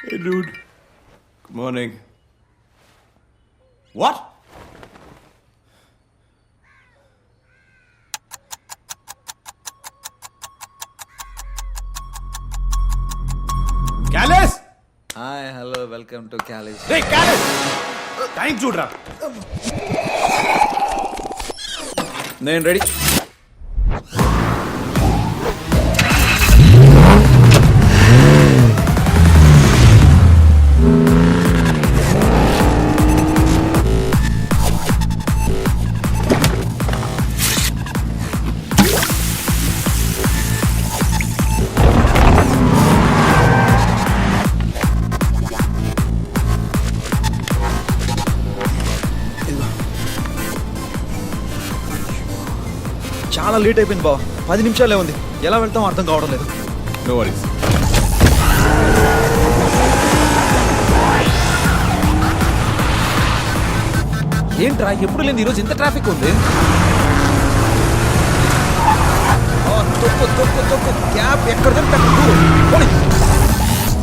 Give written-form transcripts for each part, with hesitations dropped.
Hey, dude. Good morning. What? Callus! Hi hello welcome to college. Hey, Callus! Time చూడరా. నేను ready. చాలా late అయిపోయింది బావ. 10 నిమిషాలే ఉంది. ఎలా వెళ్తాం అర్థం కావడం లేదు. No worries. ఏంట్రా ఎప్పుడు లేని ఈరోజు ఇంత ట్రాఫిక్ ఉంది. తొక్కు తొక్కు తొక్కు క్యాబ్ ఎక్కడ పోనీ.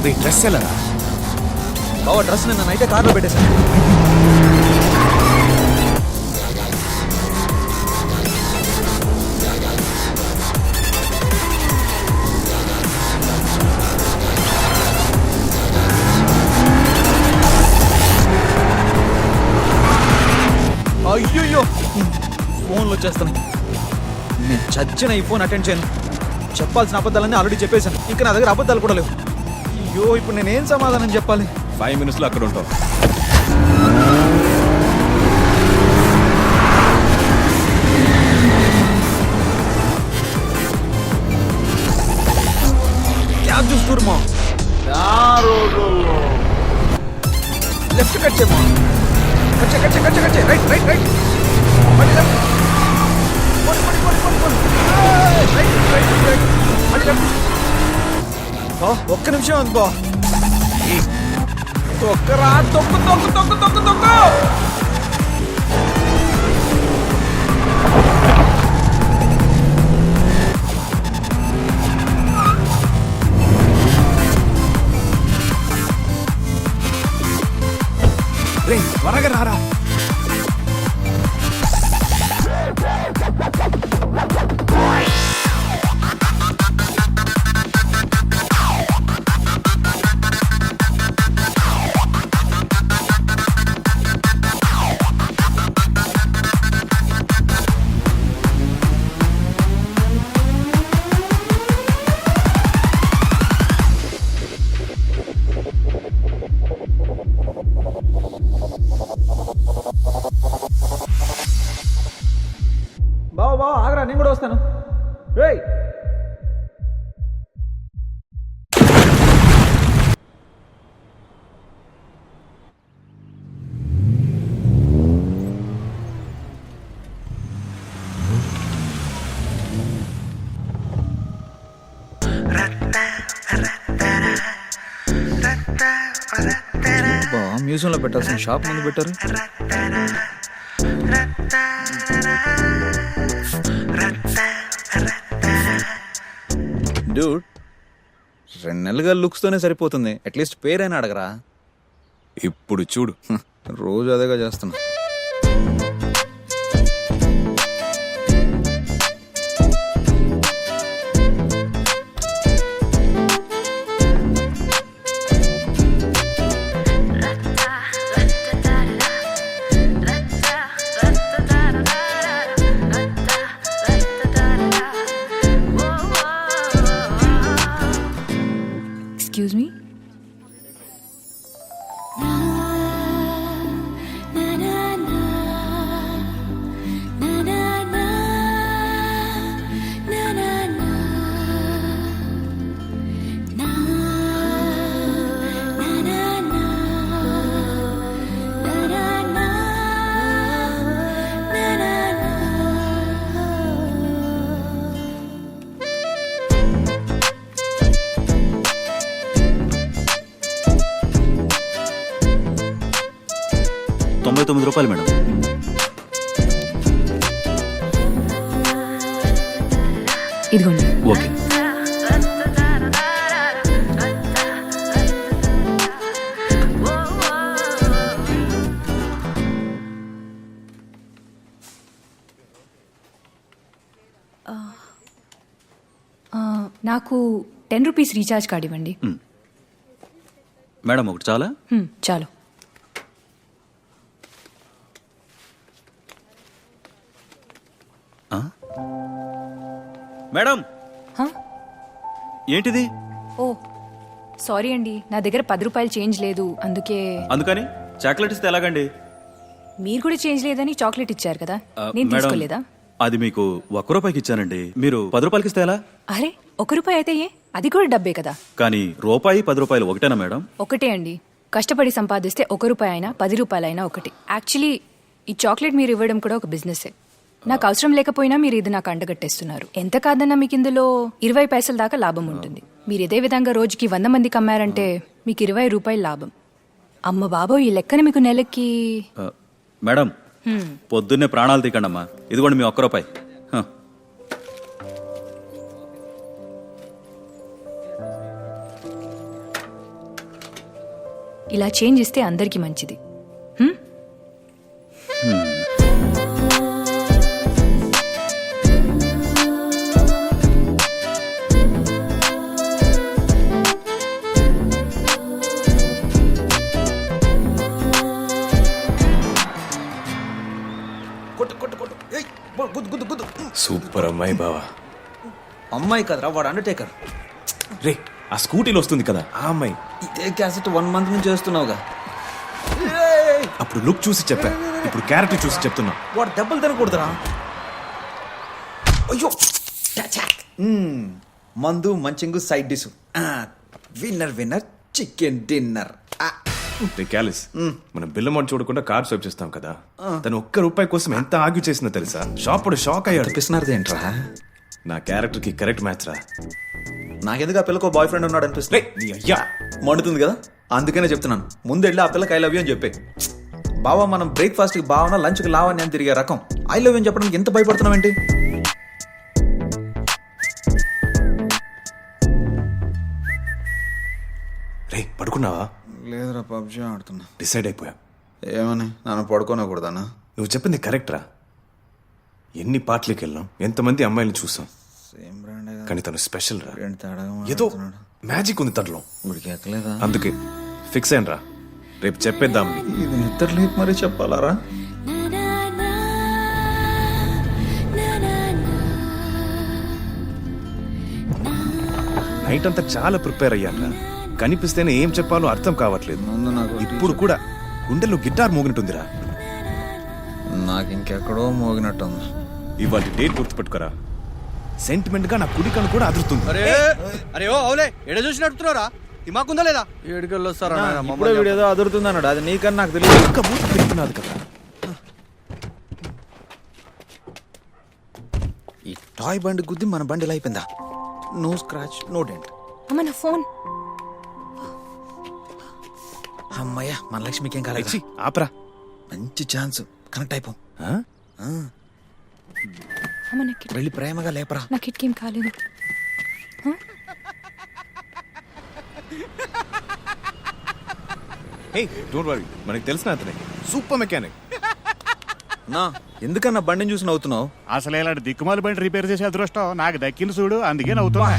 Hey, dress ఎలా? బావ డ్రెస్ నిన్న నైటే కార్లో పెట్టేశాను. అయ్యో ఫోన్లు వచ్చేస్తున్నాయి. నేను చచ్చిన ఈ ఫోన్ అటెండ్ చేయను. చెప్పాల్సిన అబద్ధాలన్నీ ఆల్రెడీ చెప్పేశాను. ఇంకా నా దగ్గర అబద్ధాలు కూడా లేవు. అయ్యో ఇప్పుడు నేనేం సమాధానం చెప్పాలి? 5 minutes లో అక్కడ ఉంటావు. క్యాబ్ చూస్తురు మా లెఫ్ట్ కట్ చేయమా. కట్ చేయి రైట్ రైట్ రైట్ మళ్ళీ లెఫ్ట్ మళ్ళీ లెఫ్ట్. ఒక్క నిమిషం ఉంది బా. తొక్కరా తొక్కు తొక్కు తొక్కు తొక్కు తొక్కు. రే త్వరగా రారా. బావా ఆగరా, నేను కూడా వస్తాను. రేయ్ మ్యూజియంలో పెట్టాల్సిన షాప్ ముందు పెట్టారు. డ్యూడ్ 2 నెలలుగా లుక్స్తోనే సరిపోతుంది. అట్లీస్ట్ పేరైనా అడగరా. ఇప్పుడు చూడు. రోజు అదేగా చేస్తున్నా. Excuse me? ₹99 మేడం. ఇదిగోండి. ఓకే. నాకు 10 రూపీస్ రీఛార్జ్ కార్డ్ ఇవ్వండి. మేడం ఒకటి చాలా చాలు. మేడం హా? ఏంటిది ఓ సారీ అండి, నా దగ్గర 10 రూపాయలు చేంజ్ లేదు, అందుకే. అందుకని చాక్లెట్ ఇస్తే ఎలాగండి? మీరు కూడా చేంజ్ లేదని చాక్లెట్ ఇచ్చారు కదా, నేను మేడం, తీసుకోలేదా? అది మీకు 1 రూపాయికి ఇచ్చానండి. మీరు 10 రూపాయలకి ఇస్తే ఎలా? అరే 1 రూపాయి అయితే ఏ, అది కూడా డబ్బే కదా. కానీ రూపాయి 10 రూపాయలు ఒకటేనా మేడం? ఒకటే అండి, కష్టపడి సంపాదిస్తే 1 రూపాయి అయినా 10 రూపాయలైనా ఒకటి. యాక్చువల్లీ ఈ చాక్లెట్ మీరు ఇవ్వడం కూడా ఒక బిజినెసే. నాకు అవసరం లేకపోయినా మీరు ఇది నాకు అండగట్టేస్తున్నారు. ఎంత కాదన్నా మీకు ఇందులో 20 పైసల దాకా లాభం ఉంటుంది. మీరు ఇదే విధంగా రోజుకి 100 మందికి అమ్మారంటే మీకు 20 రూపాయలు లాభం. అమ్మ బాబో, ఈ లెక్కన మీకు నెలకి మేడం పొద్దున్నే ప్రాణాలు తీకండమ్మా. ఇదిగోండి మీ 1 రూపాయి. హ. ఇలా చేంజ్ ఇస్తే అందరికీ మంచిది. హ్మ్? సూపర్ అమ్మాయి బావా. అమ్మాయి కదరా, వాడు అండర్టేకర్. రే ఆ స్కూటీలో వస్తుంది కదా ఆ అమ్మాయి. ఇదే క్యాసెట్ 1 మంత్ నుంచి చేస్తున్నావుగా. అప్పుడు లుక్ చూసి చెప్పా, ఇప్పుడు క్యారెక్టర్ చూసి చెప్తున్నా. వాడు దెబ్బలు తినకూడదురా. అయ్యో మందు munching side dish. Winner winner chicken dinner. రే క్యాలిస్, మనం బిల్ అమౌంట్ చూడకుండా కార్డ్ స్వైప్ చేస్తాం కదా, తను 1 రూపాయి కోసం ఎంత ఆగ్యూ చేసిందో తెలుసా? షాప్ షాక్ అయ్యాడు. పిస్తున్నది ఏంట్రా? నా క్యారెక్టర్ కి కరెక్ట్ మ్యాచ్ రా. నాకెందుకు ఆ పిల్లకో బాయ్ ఫ్రెండ్ ఉన్నాడు అనిపిస్తుంది. నీ అయ్యా మండుతుంది కదా, అందుకనే చెప్తున్నాను. ముందు వెళ్ళి ఆ పిల్లకి ఐ లవ్ యూ అని చెప్పే. బావా, మనం బ్రేక్ఫాస్ట్ కి బావన, లంచ్ కి లావని అని తిరిగే రకం. ఐ లవ్ యూ అని చెప్పడానికి ఎంత భయపడుతున్నావు ఏంటి? రే పడుకున్నావా? లేదురా, పబ్జీ ఆడుతున్నా. డిసైడ్ అయిపోయా. ఏమని? నన్ను పడుకోనకూడదానా? నువ్వు చెప్పింది కరెక్ట్ రా. ఎన్ని పార్టీలకు వెళ్ళాం, ఎంతమంది అమ్మాయిలు చూసాం, సేమ్ బ్రాండ్ కానీ తను స్పెషల్ రా. తేడాగా ఏదో మాట్లాడుతున్నాడు. మ్యాజిక్ ఉంది తనలో. ఉడికి ఎక్కలేదా? అందుకే ఫిక్స్ అయ్యాను రా, రేపు చెప్పేద్దాం. ఇది నిద్రలేపు మరీ చెప్పాలారా? నైట్ అంతా చాలా ప్రిపేర్ అయ్యాక కనిపిస్తేనే ఏం చెప్పాలో అర్థం కావట్లేదు. ముందు నాకు ఇప్పుడు కూడా గుండెల్లో గిటార్ మోగినట్టుందిరా. నాకు ఇంకెక్కడో మోగినట్టుంది. ఇవాళ డేట్ గుర్తుపెట్టుకోరా. సెంటిమెంట్ గా నా కుడికను కూడా అదురుతుంది. అరే ఓ అవులే, ఎడ చూసి నడుపుతున్నారా? దిమాకుందా లేదా? ఏడుకెళ్ళి వస్తారా? ఇప్పుడే వీడు ఏదో అదురుతుంది అన్నాడు. అది నీకన్నా నాకు తెలియదు. ఇంకా మూతి పెడుతున్నది కదా. ఈ టాయ్ బండి గుద్ది మన బండి ఇలా అయిపోయిందా? No scratch, no dent. అమ్మ నా ఫోన్. అమ్మయ్యా, మన లక్ష్మికి ఏం కాలేదు. ఛీ, ఆపరా. మంచి ఛాన్స్, కనెక్ట్ అయిపో. ఆ? అమ్మ నా కిట్, వెళ్ళి ప్రేమగా లేపరా. నా కిట్కి ఏం కాలేదు. హే డోంట్ వరీ, మనకి తెలిసిన అతనే సూపర్ మెకానిక్. నా ఎందుకన్నా బండిని చూసి నవ్వుతున్నావు? అసలు ఇలాంటి దిక్కుమాలి బండి రిపేర్ చేసే అదృష్టం నాకు దక్కింది చూడు, అందుకే నవ్వుతున్నా.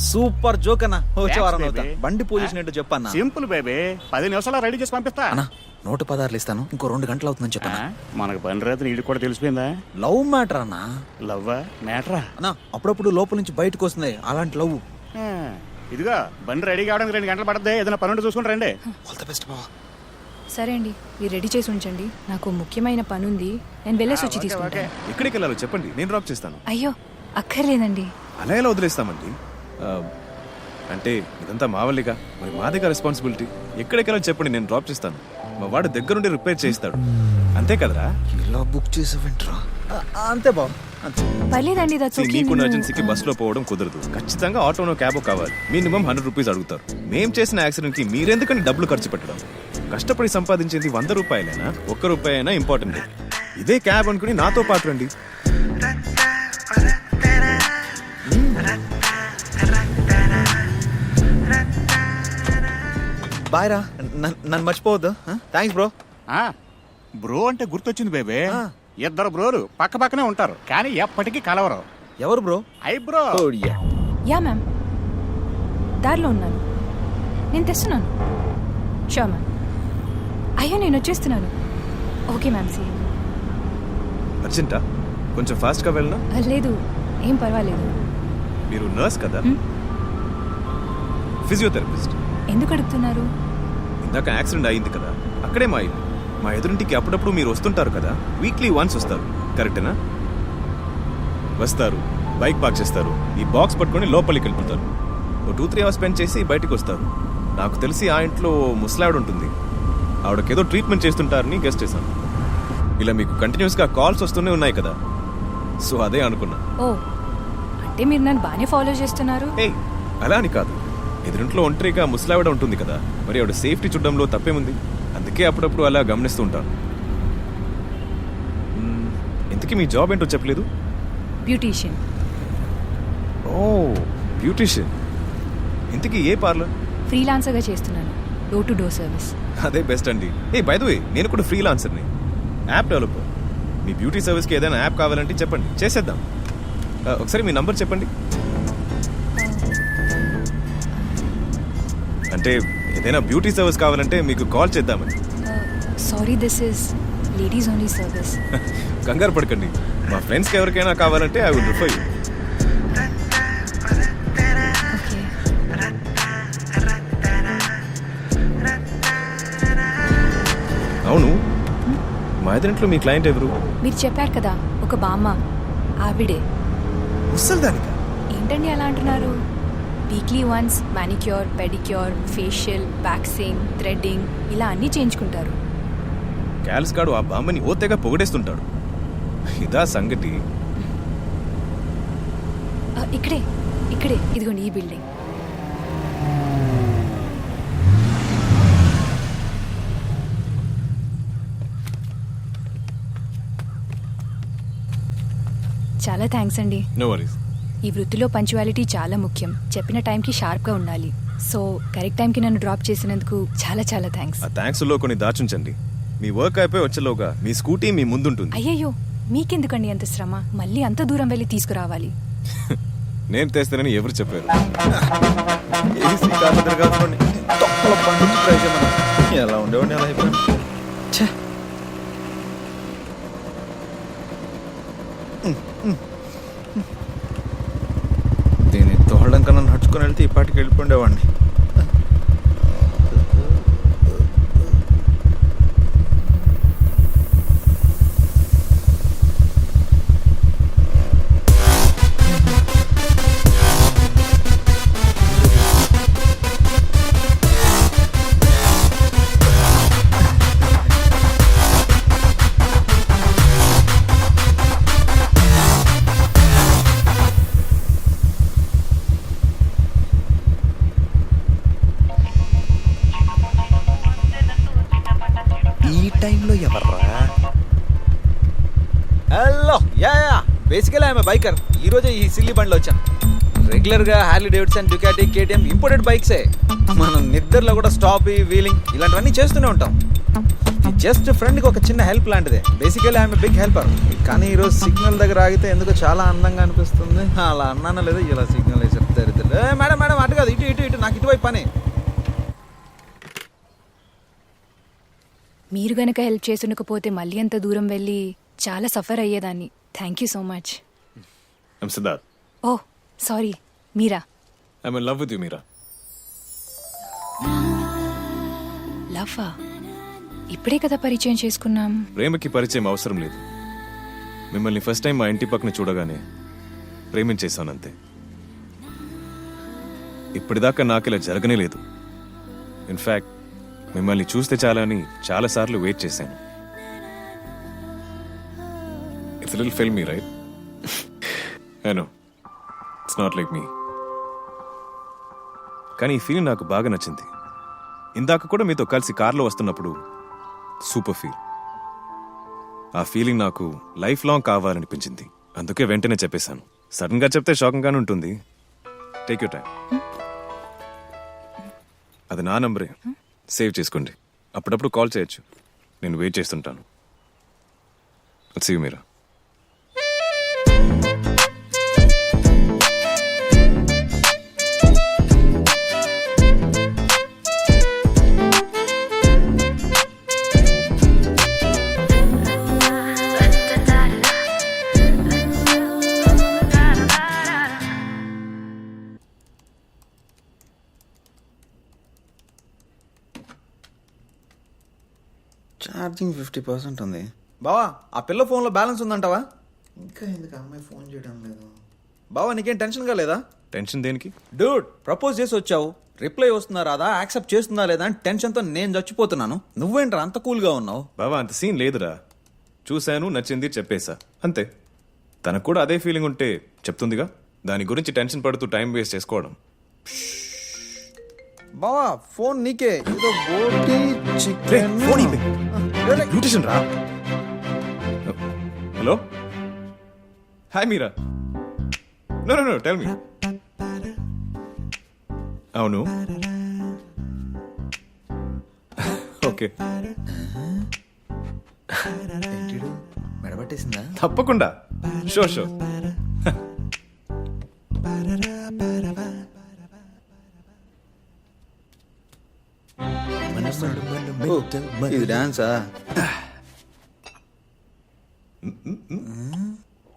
సూపర్ జోక్ అన్నా. వచ్చే వారం Thanks, నవ్వుతా. baby. బండి పొజిషన్ ఏంటో చెప్పన్నా. సింపుల్ బేబీ, 10 నిమిషాలు రెడీ చేసి పంపిస్తా. అన్నా 116 ఇస్తాను, ఇంకో 2 గంటలు అవుతుందని చెప్పన్నా. మనకు పని రాత్రి నీళ్ళు కూడా తెలిసిపోయిందా? లవ్ మ్యాటర్ అన్నా. లవ్వా మ్యాటరా? అన్నా అప్పుడప్పుడు లోపల నుంచి బయటకు వస్తుంది అలాంటి లవ్. ఇదిగో బండి రెడీ కావడానికి 2 గంటలు పడుతుంది. ఏదైనా పని ఉంటే చూసుకుని రండి. ఆల్ ద బెస్ట్ బావా. సరే అండి, మీరు రెడీ చేసి ఉంచండి. నాకు ముఖ్యమైన పని ఉంది, నేను వెళ్ళేసి వచ్చి తీసుకుంటాను. ఎక్కడికి వెళ్ళాలో చెప్పండి, నేను డ్రాప్ చేస్తాను. అయ్యో అక్కర్లేదండి. అలా ఎలా వదిలేస్తామండి? అంటే ఇదంతా మా వల్లిగా, మరి మాదిగా రెస్పాన్సిబిలిటీ. ఎక్కడికి వెళ్ళాలో చెప్పండి, నేను డ్రాప్ చేస్తాను. మా వాడు దగ్గరుండి రిపేర్ చేయిస్తాడు. అంతే కదరా? ఇలా బుక్ చేసావేంట్రా? అంతే బావ, అంతే. పర్లేదండి, that's okay. నీకు ఎమర్జెన్సీకి బస్సులో పోవడం కుదరదు. ఖచ్చితంగా ఆటోనో క్యాబో కావాలి. మినిమం 100 రూపీస్ అడుగుతారు. మేం చేసిన యాక్సిడెంట్ కి మీరెందుకని డబ్బులు ఖర్చు పెట్టడం? కష్టపడి సంపాదించేది 100 రూపాయలైనా 1 రూపాయి అయినా ఇంపార్టెంట్. ఇదే క్యాబ్ అనుకుని నాతో పాటు రండి. బాయ్ రా, నన్ను మర్చిపోవద్దు. Thanks bro. బ్రో అంటే గుర్తొచ్చింది బేబీ. ఇద్దరు బ్రోలు పక్క పక్కనే ఉంటారు, కానీ ఎప్పటికీ కలవరు. ఎవరు బ్రో? ఐబ్రో. Yeah ma'am. దారిలో ఉన్నాను. నేను తెస్తున్నాను. Sure ma'am. అయ్యో నేను వచ్చేస్తున్నాను. Okay ma'am, see. అర్జెంటా? కొంచెం ఫాస్ట్గా వెళ్ళనా? లేదు, ఏం పర్వాలేదు. మీరు నర్స్ కదా? ఫిజియోథెరపిస్ట్. ఎందుకు అడుగుతున్నారు? ఇందాక యాక్సిడెంట్ అయింది కదా, అక్కడే మా ఇల్లు. మా ఎదురింటికి అప్పుడప్పుడు మీరు వస్తుంటారు కదా, వీక్లీ వన్స్ వస్తారు, కరెక్టేనా? వస్తారు, బైక్ పార్క్ చేస్తారు, ఈ బాక్స్ పట్టుకొని లోపలికి వెళ్ళిపోతారు. ఓ 2-3 అవర్స్ స్పెండ్ చేసి బయటికి వస్తారు. నాకు తెలిసి ఆ ఇంట్లో ముసలావిడ ఉంటుంది, ఆవిడకేదో ట్రీట్మెంట్ చేస్తుంటారని గెస్ట్ చేశాను. ఇలా మీకు కంటిన్యూస్గా కాల్స్ వస్తూనే ఉన్నాయి కదా, సో అదే అనుకున్నా. ఓ, అంటే మీరు నన్ను బాగానే ఫాలో చేస్తున్నారు. ఏయ్, అలా అని కాదు. ఎదురింట్లో ఒంటరిగా ముసలావిడ ఉంటుంది కదా, మరి ఆవిడ సేఫ్టీ చూడడంలో తప్పేముంది? అందుకే అప్పుడప్పుడు అలా గమనిస్తూ ఉంటాను. ఇంతకీ మీ జాబ్ ఏంటో చెప్పలేదు? బ్యూటీషియన్. ఓ, బ్యూటిషియన్. ఇంతకీ ఏ పార్లర్? ఫ్రీలాన్సర్గా చేస్తున్నాను, డోర్ టు డోర్ సర్వీస్. అదే బెస్ట్ అండి. ఏ బై ద వే, నేను కూడా ఫ్రీలాన్సర్ని, యాప్ డెవలపర్. మీ బ్యూటీ సర్వీస్కి ఏదైనా యాప్ కావాలంటే చెప్పండి, చేసేద్దాం. ఒకసారి మీ నంబర్ చెప్పండి. అంటే ఏదైనా బ్యూటీ సర్వీస్ కావాలంటే మీకు కాల్ చేద్దామని. Sorry, this is ladies only service. కంగారు పడకండి, మా ఫ్రెండ్స్కి ఎవరికైనా కావాలంటే I will refer you. Okay. అవును, మా ఎదురింట్లో మీ క్లయింట్ ఎవరు? మీరు చెప్పారు కదా, ఒక బామ్మ, ఆవిడే. ముసల్దానికా? ఏంటండి అలా అంటున్నారు? Weekly once manicure, pedicure, facial, waxing, threading ఇలా అన్నీ చేయించుకుంటారు. క్యాల్స్ గాడు ఆ బామ్మని ఓతేగా పొగడేస్తుంటాడు. ఇదా సంగతి? ఇక్కడే ఇక్కడే, ఇదిగోండి ఈ బిల్డింగ్. చాలా థ్యాంక్స్ అండి. No worries. ఈ వృత్తిలో పంచువాలిటీ చాలా ముఖ్యం. చెప్పిన టైంకి షార్ప్గా ఉండాలి. సో కరెక్ట్ టైంకి నన్ను డ్రాప్ చేసినందుకు చాలా చాలా థ్యాంక్స్. ఆ థ్యాంక్స్లో కొన్ని దాచుంచండి. మీ వర్క్ అయిపోయి వచ్చేలోగా మీ స్కూటీ మీ ముందుంటుంది. అయ్యయ్యో, మీకెందుకండి అంత శ్రమ? మళ్ళీ అంత దూరం వెళ్ళి తీసుకురావాలి. నేను తెస్తానని ఎవరు చెప్పారు? ఏసీ కార్ల తిరగాల్సిన తొక్కల పండించి ట్రై చేయమన్నా ఎలా ఉండేవాడిని, అలా అయిపోయాను. ఛే. దీన్ని తోడడం కన్నా నడుచుకొని వెళ్తే ఈ పాటికి వెళ్ళిపోండేవాడిని. ఈ టైంలో ఎవర్రా? Hello, yeah basically I'm biker. ఈ రోజే ఈ సిల్లీ బండ్లో వచ్చాను. రెగ్యులర్ గా హార్లీ డేవిడ్సన్, డ్యూకాటి, కేటీఎం ఇంపోర్టెడ్ బైక్సే. మనం నిద్రలో కూడా స్టాప్, వీలింగ్ ఇలాంటివన్నీ చేస్తూనే ఉంటాం. జస్ట్ ఫ్రెండ్కి ఒక చిన్న హెల్ప్ లాంటిదే. Basically I'm big helper. కానీ ఈరోజు సిగ్నల్ దగ్గర ఆగితే ఎందుకో చాలా అందంగా అనిపిస్తుంది. అలా అన్నానా లేదా, ఇలా సిగ్నల్ వేసి చెప్తారు. మేడం మేడం అటు కాదు, ఇటు ఇటు ఇటు, నాకు ఇటువైపు పని. మీరు గనక హెల్ప్ చేసుండకపోతే మళ్ళీ అంత దూరం వెళ్ళి చాలా సఫర్ అయ్యేదాన్ని. Thank you so much. I'm Siddharth. Oh sorry, Meera? I'm in love with you Meera. లవ్వా? ఇప్పుడే కదా పరిచయం చేసుకున్నాం. ప్రేమకి పరిచయం అవసరం లేదు. మిమ్మల్ని ఫస్ట్ టైం మా ఇంటి పక్కన చూడగానే ప్రేమించేశానంతే. ఇప్పటిదాకా నాకు ఇలా జరగనే లేదు. ఇన్ఫ్యాక్ట్ మిమ్మల్ని చూస్తే చాలా అని చాలాసార్లు వెయిట్ చేశాను. It's little filmy, right? I know it's not like me. కానీ ఈ ఫీలింగ్ నాకు బాగా నచ్చింది. ఇందాక కూడా మీతో కలిసి కార్లో వస్తున్నప్పుడు సూపర్ ఫీల్. ఆ ఫీలింగ్ నాకు లైఫ్ లాంగ్ కావాలనిపించింది. అందుకే వెంటనే చెప్పేశాను. సడన్ గా చెప్తే షాకింగ్ గానే ఉంటుంది. Take your time. అది నా నంబరే, సేవ్ చేసుకోండి. అప్పుడప్పుడు కాల్ చేయొచ్చు. నేను వెయిట్ చేస్తుంటాను. See you Meera. ఛార్జింగ్ 50% ఉంది. బావా ఆ పిల్ల ఫోన్లో బ్యాలెన్స్ ఉందంటావా? ఇంకా ఎందుకు అమ్మాయి ఫోన్ చేయడం లేదు? బావా నీకేం టెన్షన్గా లేదా? టెన్షన్ దేనికి? డూడ్ ప్రపోజ్ చేసి వచ్చావు, రిప్లై వస్తుందా రాదా, యాక్సెప్ట్ చేస్తుందా లేదా అని టెన్షన్తో నేను చచ్చిపోతున్నాను. నువ్వేంట్రా అంత కూల్గా ఉన్నావు? బావా అంత సీన్ లేదురా. చూశాను, నచ్చింది, చెప్పేశా అంతే. తనకు కూడా అదే ఫీలింగ్ ఉంటే చెప్తుందిగా. దాని గురించి టెన్షన్ పడుతూ టైం వేస్ట్ చేసుకోవడం. బావా ఫోన్ నీకే. ఏదో బోటి చికెన్. బ్యూటిషియన్ రా. Hello, hi Meera. No no no, tell me. అవును, ఓకే, మెడబట్టేసిందా? తప్పకుండా, షూర్ షూర్. ఇది డాన్సా?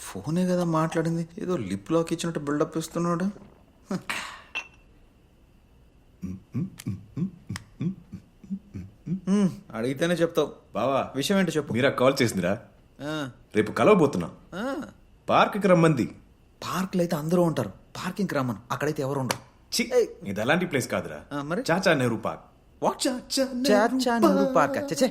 ఫోనే కదా మాట్లాడింది, ఏదో లిప్ లాక్ ఇచ్చినట్టు బిల్డప్ ఇస్తున్నాడు. అడిగితేనే చెప్తావు. బావా విషయం ఏంటో చెప్పు. మీరా కాల్ చేసిందిరా. ఆ, రేపు కలవబోతున్నా. ఆ. పార్క్కి రమ్మంది. పార్క్లో అయితే అందరూ ఉంటారు, పార్కింగ్ రమ్మను, అక్కడైతే ఎవరు ఉండరు. ఛీ, ఇది అలాంటి ప్లేస్ కాదురా. ఆ, మరి? చాచా నెహ్రూ పార్క్. చాచా నెహ్రూ పార్క్. చచ్చే